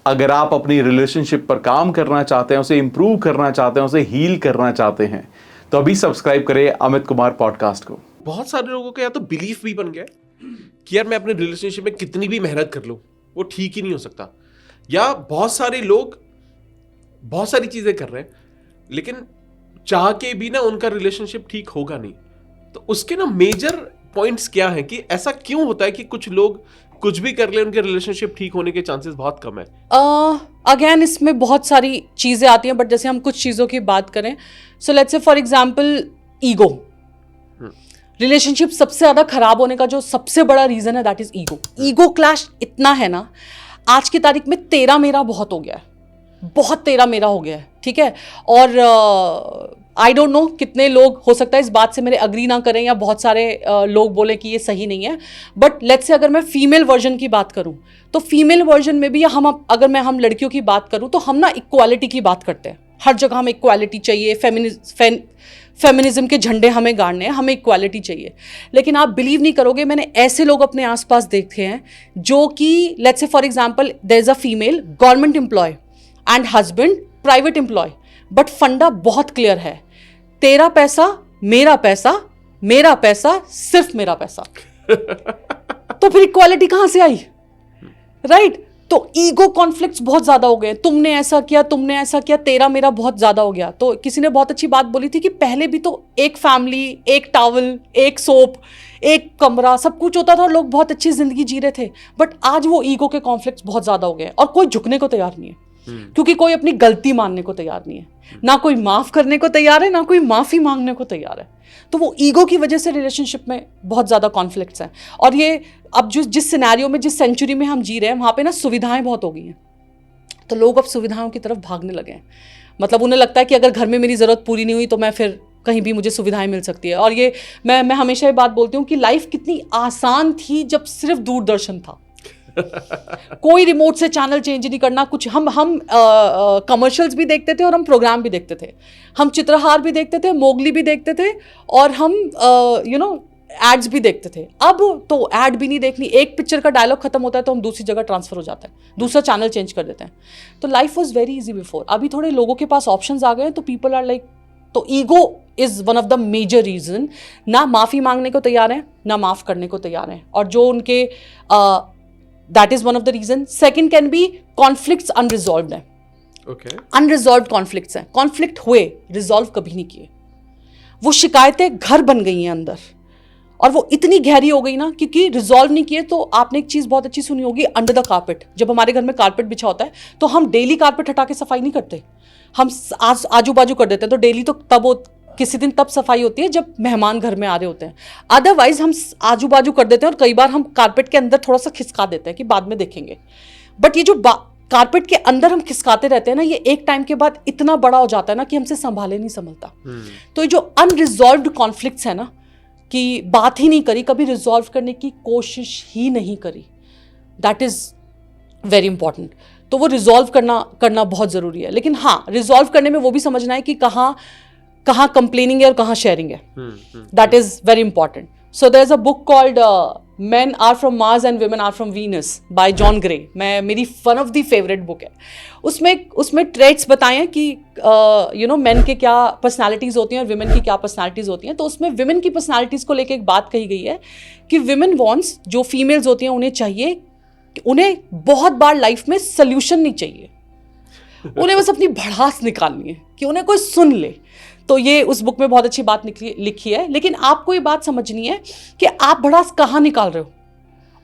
अगर आप अपनी रिलेशनशिप पर काम करना चाहते हैं, उसे इंप्रूव करना चाहते हैं, उसे हील करना चाहते हैं, तो अभी सब्सक्राइब करें अमित कुमार पॉडकास्ट को। बहुत सारे लोगों का या तो बिलीफ भी बन गया कि यार मैं अपने रिलेशनशिप में कितनी भी मेहनत कर लूं वो ठीक ही नहीं हो सकता, या बहुत सारे लोग बहुत सारी चीजें कर रहे हैं लेकिन चाह के भी ना उनका रिलेशनशिप ठीक होगा नहीं। तो उसके ना मेजर पॉइंट्स क्या हैं कि ऐसा क्यों होता है कि कुछ लोग कुछ भी कर ले उनके रिलेशनशिप ठीक होने के चांसेस बहुत कम है? अगेन इसमें बहुत सारी चीजें आती हैं, बट जैसे हम कुछ चीजों की बात करें, so let's say for example ego. Relationship सबसे ज्यादा खराब होने का जो सबसे बड़ा रीजन है that is ego. Ego clash इतना है ना, आज की तारीख में तेरा मेरा बहुत हो गया है, बहुत तेरा मेरा हो गया है, ठीक है। और आई डोंट नो कितने लोग हो सकता है इस बात से मेरे अग्री ना करें या बहुत सारे लोग बोले कि ये सही नहीं है, बट लेट्स से अगर मैं फीमेल वर्जन की बात करूं तो फीमेल वर्जन में भी या हम लड़कियों की बात करूं तो हम ना इक्वालिटी की बात करते हैं। हर जगह हमें इक्वालिटी चाहिए, फेमिनिज्म के झंडे हमें गाड़ने हैं, हमें इक्वालिटी चाहिए। लेकिन आप बिलीव नहीं करोगे, मैंने ऐसे लोग अपने आसपास देखे हैं जो कि let's say for example there is a female government employ and husband private employ, but फंडा बहुत क्लियर है, तेरा पैसा मेरा पैसा, मेरा पैसा सिर्फ मेरा पैसा। तो फिर इक्वालिटी कहां से आई, राइट? तो ईगो कॉन्फ्लिक्ट्स बहुत ज्यादा हो गए, तुमने ऐसा किया, तेरा मेरा बहुत ज्यादा हो गया। तो किसी ने बहुत अच्छी बात बोली थी कि पहले भी तो एक फैमिली, एक टॉवल, एक सोप, एक कमरा, सब कुछ होता था और लोग बहुत अच्छी जिंदगी जी रहे थे। बट आज वो ईगो के कॉन्फ्लिक्ट्स बहुत ज्यादा हो गए और कोई झुकने को तैयार नहीं है, क्योंकि कोई अपनी गलती मानने को तैयार नहीं है, ना कोई माफ करने को तैयार है, ना कोई माफी मांगने को तैयार है। तो वो ईगो की वजह से रिलेशनशिप में बहुत ज्यादा कॉन्फ्लिक्ट्स हैं। और ये अब जिस सिनेरियो में, जिस सेंचुरी में हम जी रहे हैं, वहां पे ना सुविधाएं बहुत हो गई हैं, तो लोग अब सुविधाओं की तरफ भागने लगे हैं। मतलब उन्हें लगता है कि अगर घर में मेरी जरूरत पूरी नहीं हुई तो मैं फिर कहीं भी मुझे सुविधाएं मिल सकती है। और ये मैं हमेशा ये बात बोलती हूँ कि लाइफ कितनी आसान थी जब सिर्फ दूरदर्शन था। कोई रिमोट से चैनल चेंज नहीं करना, कुछ हम कमर्शियल्स भी देखते थे और हम प्रोग्राम भी देखते थे, हम चित्रहार भी देखते थे, मोगली भी देखते थे, और हम एड्स भी देखते थे। अब तो ऐड भी नहीं देखनी, एक पिक्चर का डायलॉग खत्म होता है तो हम दूसरी जगह ट्रांसफर हो जाते हैं, दूसरा चैनल चेंज कर देते हैं। तो life was very easy before. अभी थोड़े लोगों के पास ऑप्शंस आ गए हैं तो पीपल आर लाइक, तो ego is one of the major reason. ना माफी मांगने को तैयार है, ना माफ करने को तैयार है, और जो उनके that is one of the reason. Second can be conflicts unresolved है। Okay. Unresolved conflicts हैं, conflict हुए, resolve कभी नहीं किए, वो शिकायतें घर बन गई हैं अंदर, और वो इतनी गहरी हो गई ना क्योंकि रिजॉल्व नहीं किए। तो आपने एक चीज बहुत अच्छी सुनी होगी, अंडर द कारपेट। जब हमारे घर में कारपेट बिछा होता है तो हम डेली कारपेट हटा के सफाई नहीं करते, हम आजू बाजू कर देते हैं। तो डेली तो तब किसी दिन तब सफाई होती है जब मेहमान घर में आ रहे होते हैं, अदरवाइज हम आजू बाजू कर देते हैं, और कई बार हम कारपेट के अंदर थोड़ा सा खिसका देते हैं कि बाद में देखेंगे। बट ये जो कारपेट के अंदर हम खिसकाते रहते हैं ना, ये एक टाइम के बाद इतना बड़ा हो जाता है ना कि हमसे संभाले नहीं संभलता। तो ये जो अनरिजॉल्व्ड कॉन्फ्लिक्ट्स है ना, कि बात ही नहीं करी, कभी रिजॉल्व करने की कोशिश ही नहीं करी, दैट इज वेरी इंपॉर्टेंट। तो वो रिजॉल्व करना बहुत जरूरी है। लेकिन हाँ, रिजॉल्व करने में वो भी समझना है कि कहाँ कंप्लेनिंग है और कहाँ शेयरिंग है, that is very important. So there is a book called Men are from Mars and Women are from Venus by John Gray। मेरी one of the favourite book है। उसमें ट्रेट्स बताए हैं कि मेन के क्या पर्सनालिटीज़ होती हैं और विमेन की क्या पर्सनालिटीज़ होती हैं। तो उसमें विमेन की पर्सनालिटीज़ को लेकर एक बात कही गई है कि विमेन वॉन्ट्स, जो फीमेल्स होती हैं उन्हें चाहिए, उन्हें बहुत बार लाइफ में सोल्यूशन नहीं चाहिए, उन्हें बस अपनी भड़ास निकालनी है कि उन्हें कोई सुन ले। तो ये उस बुक में बहुत अच्छी बात लिखी है। लेकिन आपको ये बात समझनी है कि आप भड़ास कहाँ निकाल रहे हो,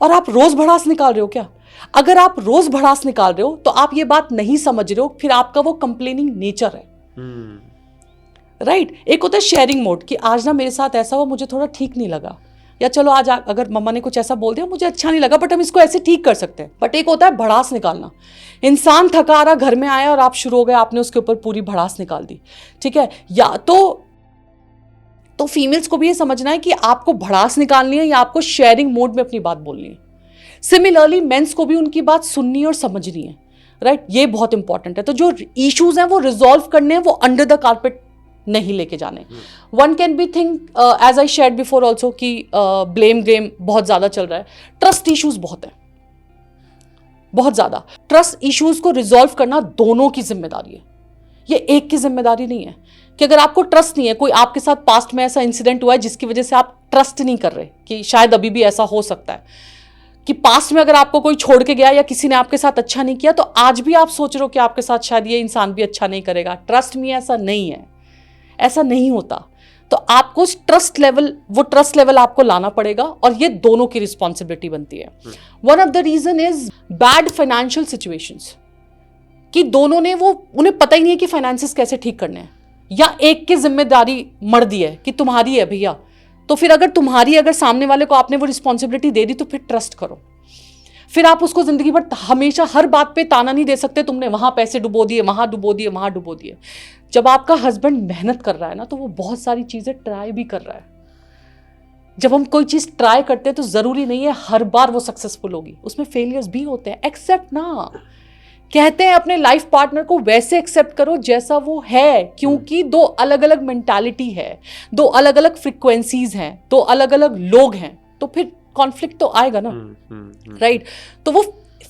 और आप रोज भड़ास निकाल रहे हो क्या? अगर आप रोज भड़ास निकाल रहे हो तो आप ये बात नहीं समझ रहे हो, फिर आपका वो कंप्लेनिंग नेचर है, राइट? एक होता है शेयरिंग मोड कि आज ना मेरे साथ ऐसा हुआ, मुझे थोड़ा ठीक नहीं लगा, या चलो आज अगर मम्मा ने कुछ ऐसा बोल दिया मुझे अच्छा नहीं लगा, बट हम इसको ऐसे ठीक कर सकते हैं। बट एक होता है भड़ास निकालना। इंसान थका आ रहा घर में आया और आप शुरू हो गए, आपने उसके ऊपर पूरी भड़ास निकाल दी, ठीक है? या तो फीमेल्स को भी ये समझना है कि आपको भड़ास निकालनी है या आपको शेयरिंग मोड में अपनी बात बोलनी है। सिमिलरली मेंस को भी उनकी बात सुननी और समझनी है, राइट? ये बहुत इंपॉर्टेंट है। तो जो इश्यूज हैं वो रिजॉल्व करने हैं, वो अंडर द कारपेट नहीं लेके जाने। One can be think, as I shared before also, कि ब्लेम गेम बहुत ज्यादा चल रहा है, ट्रस्ट इश्यूज बहुत है। बहुत ज़्यादा। ट्रस्ट इश्यूज को रिजॉल्व करना दोनों की जिम्मेदारी है, ये एक की जिम्मेदारी नहीं है। कि अगर आपको ट्रस्ट नहीं है, कोई आपके साथ पास्ट में ऐसा इंसिडेंट हुआ है जिसकी वजह से आप ट्रस्ट नहीं कर रहे कि शायद अभी भी ऐसा हो सकता है कि पास्ट में अगर आपको कोई छोड़ के गया या किसी ने आपके साथ अच्छा नहीं किया तो आज भी आप सोच रहे हो कि आपके साथ शायद ये इंसान भी अच्छा नहीं करेगा। ट्रस्ट में ऐसा नहीं है, ऐसा नहीं होता। तो आपको वो ट्रस्ट लेवल आपको लाना पड़ेगा और ये दोनों की रिस्पॉन्सिबिलिटी बनती है। One of the reason is bad financial situations, कि दोनों ने उन्हें पता ही नहीं है कि फाइनेंसेस कैसे ठीक करने हैं, या एक की जिम्मेदारी मर दी है कि तुम्हारी है भैया। तो फिर अगर सामने वाले को आपने वो रिस्पॉन्सिबिलिटी दे दी तो फिर ट्रस्ट करो। फिर आप उसको जिंदगी भर हमेशा हर बात पे ताना नहीं दे सकते, तुमने वहां पैसे डुबो दिए, वहां डुबो दिए, वहां डुबो दिए। जब आपका हस्बैंड मेहनत कर रहा है ना, तो वो बहुत सारी चीजें ट्राई भी कर रहा है। जब हम कोई चीज ट्राई करते हैं तो जरूरी नहीं है हर बार वो सक्सेसफुल होगी, उसमें फेलियर्स भी होते हैं। एक्सेप्ट ना, कहते हैं अपने लाइफ पार्टनर को वैसे एक्सेप्ट करो जैसा वो है, क्योंकि दो अलग अलग मेंटालिटी है, दो अलग अलग फ्रिक्वेंसीज हैं, दो अलग अलग लोग हैं, तो फिर कॉन्फ्लिक्ट तो आएगा ना, राइट? तो वो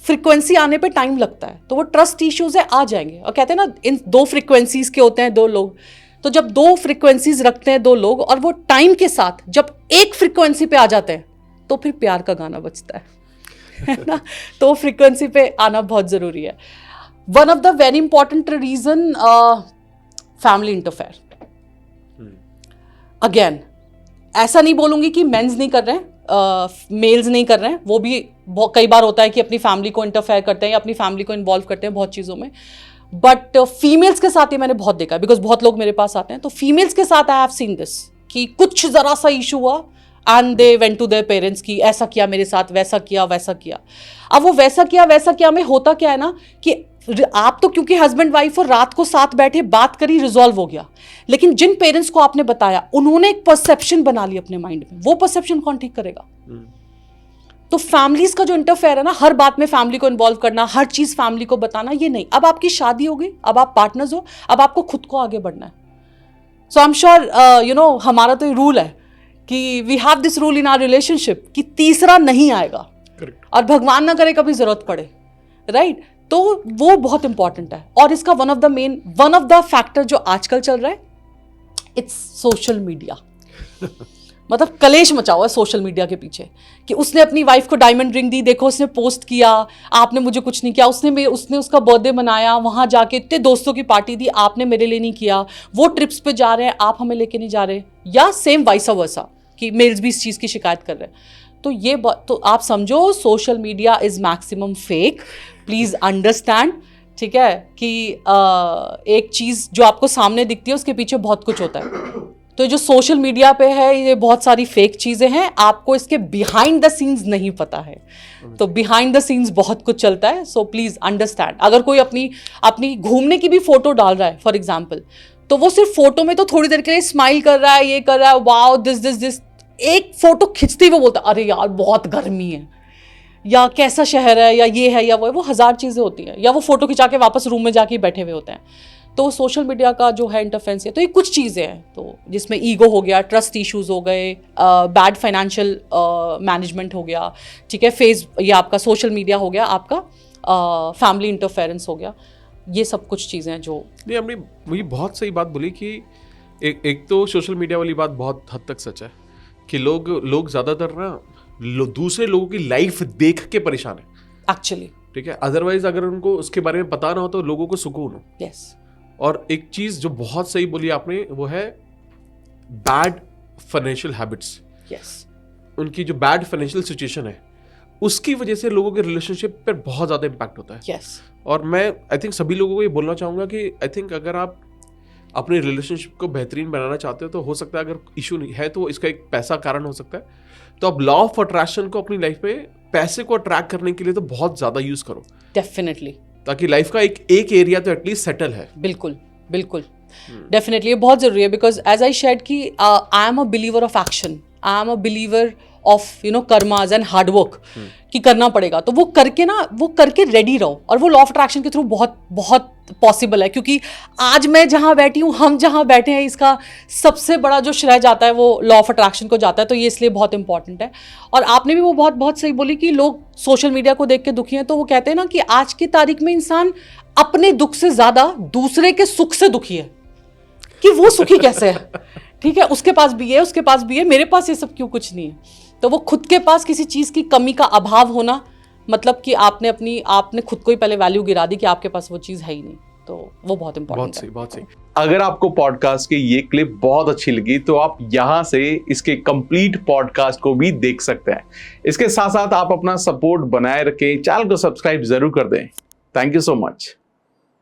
फ्रिक्वेंसी आने पे टाइम लगता है, तो वो ट्रस्ट इश्यूज है, आ जाएंगे। और कहते हैं ना, इन दो फ्रिक्वेंसीज के होते हैं दो लोग, तो जब दो फ्रिक्वेंसीज रखते हैं दो लोग और वो टाइम के साथ जब एक फ्रिक्वेंसी पे आ जाते हैं तो फिर प्यार का गाना बजता है ना? तो फ्रिक्वेंसी पे आना बहुत जरूरी है। One of the very important reason, family interfere. Again, ऐसा नहीं बोलूंगी कि मेंस नहीं कर रहे हैं, मेल्स नहीं कर रहे हैं, वो भी कई बार होता है कि अपनी फैमिली को इंटरफेयर करते हैं या अपनी फैमिली को इन्वॉल्व करते हैं बहुत चीज़ों में। बट फीमेल्स के साथ ये मैंने बहुत देखा है, बिकॉज बहुत लोग मेरे पास आते हैं, तो फीमेल्स के साथ आई हैव सीन दिस कि कुछ ज़रा सा इशू हुआ and they went to their parents कि ऐसा किया मेरे साथ, वैसा किया, वैसा किया। अब वो वैसा किया में होता क्या है ना, कि आप तो क्योंकि हस्बैंड वाइफ और रात को साथ बैठे बात करी, रिजॉल्व हो गया, लेकिन जिन पेरेंट्स को आपने बताया उन्होंने एक परसेप्शन बना ली अपने माइंड में, वो परसेप्शन कौन ठीक करेगा? तो फैमिलीज का जो इंटरफेयर है ना, हर बात में फैमिली को इन्वॉल्व करना, हर चीज फैमिली को बताना, ये नहीं। अब आपकी शादी हो गई, अब आप पार्टनर्स हो, अब आपको खुद को आगे बढ़ना है। सो आई एम श्योर हमारा तो ये रूल है कि we have this rule in our relationship कि तीसरा नहीं आएगा। Correct. और भगवान ना करे कभी जरूरत पड़े, राइट? तो वो बहुत इंपॉर्टेंट है। और इसका वन ऑफ द फैक्टर जो आजकल चल रहा है, इट्स सोशल मीडिया। मतलब कलेश मचा हुआ है सोशल मीडिया के पीछे कि उसने अपनी वाइफ को डायमंड रिंग दी, देखो उसने पोस्ट किया, आपने मुझे कुछ नहीं किया, उसने उसका बर्थडे मनाया, वहां जाके इतने दोस्तों की पार्टी दी, आपने मेरे लिए नहीं किया, वो ट्रिप्स पे जा रहे हैं, आप हमें लेके नहीं जा रहे, या सेम वाइसा वर्सा कि मेल्स भी इस चीज़ की शिकायत कर रहे हैं। तो ये तो आप समझो social media is maximum fake. Please understand, ठीक है, कि एक चीज़ जो आपको सामने दिखती है उसके पीछे बहुत कुछ होता है। तो जो सोशल मीडिया पे है ये बहुत सारी फेक चीज़ें हैं, आपको इसके बिहाइंड द सीन्स नहीं पता है। तो बिहाइंड द सीन्स बहुत कुछ चलता है। सो प्लीज़ अंडरस्टैंड, अगर कोई अपनी घूमने की भी फोटो डाल रहा है फॉर एग्जाम्पल, तो वो सिर्फ फोटो में तो थोड़ी देर के लिए स्माइल कर रहा है, ये कर रहा है, वाओ दिस, एक फोटो खिंचते ही वो बोलता है अरे यार बहुत गर्मी है, या कैसा शहर है, या ये है, या वो 1000 चीज़ें होती हैं, या वो फोटो खिंचा के वापस रूम में जाके बैठे हुए होते हैं। तो सोशल मीडिया का जो है इंटरफेरेंस है, तो ये कुछ चीज़ें हैं, तो जिसमें ईगो हो गया, ट्रस्ट इश्यूज हो गए, बैड फाइनेंशियल मैनेजमेंट हो गया, ठीक है, ये आपका सोशल मीडिया हो गया, आपका फैमिली इंटरफेरेंस हो गया, ये सब कुछ चीज़ें हैं जो नहीं, हमने वही बहुत सही बात बोली कि एक तो सोशल मीडिया वाली बात बहुत हद तक सच है कि लोग ज़्यादातर ना दूसरे लोगों की लाइफ देख के परेशान है एक्चुअली, ठीक है। अदरवाइज अगर उनको उसके बारे में पता ना हो तो लोगों को सुकून हो। यस। और एक चीज़ जो बहुत सही बोली आपने वो है बैड फाइनेंशियल हैबिट्स। यस। उनकी जो बैड फाइनेंशियल सिचुएशन है उसकी वजह से लोगों के रिलेशनशिप पर बहुत ज़्यादा इम्पैक्ट होता है। यस। और मैं आई थिंक सभी लोगों को ये बोलना चाहूँगा कि आई थिंक अगर आप अपने रिलेशनशिप को बेहतरीन बनाना चाहते हो तो हो सकता है अगर इशू नहीं है तो इसका एक पैसा कारण हो सकता है, तो आप लॉ ऑफ अट्रैक्शन को अपनी लाइफ में पैसे को अट्रैक्ट करने के लिए तो बहुत ज़्यादा यूज़ करो डेफिनेटली, ताकि लाइफ का एक एरिया तो एटलीस्ट सेटल है। बिल्कुल बिल्कुल, डेफिनेटली ये बहुत जरूरी है, बिकॉज एज आई शेड कि I am a believer of action, I am a believer of karmas and hard work, कि करना पड़ेगा, तो वो करके रेडी रहो। और वो लॉ ऑफ अट्रैक्शन के थ्रू बहुत बहुत पॉसिबल है, क्योंकि आज मैं जहां बैठी हूं, हम जहां बैठे हैं, इसका सबसे बड़ा जो श्रेय जाता है वो लॉ ऑफ अट्रैक्शन को जाता है। तो ये इसलिए बहुत इंपॉर्टेंट है। और आपने भी वो बहुत बहुत सही बोली कि लोग सोशल मीडिया को देख के दुखी हैं, तो वो कहते हैं ना कि आज की तारीख में इंसान अपने दुख से ज्यादा दूसरे के सुख से दुखी है, कि वो सुखी कैसे है, ठीक है, उसके पास भी है, उसके पास भी है, मेरे पास ये सब क्यों कुछ नहीं है। तो वो खुद के पास किसी चीज की कमी का अभाव होना, मतलब कि आपने खुद को ही पहले वैल्यू गिरा दी कि आपके पास वो चीज है ही नहीं। तो वो बहुत इंपॉर्टेंट है। बहुत सही। अगर आपको पॉडकास्ट की ये क्लिप बहुत अच्छी लगी तो आप यहां से इसके कंप्लीट पॉडकास्ट को भी देख सकते हैं। इसके साथ साथ आप अपना सपोर्ट बनाए रखें, चैनल को सब्सक्राइब जरूर कर दें। Thank you so much.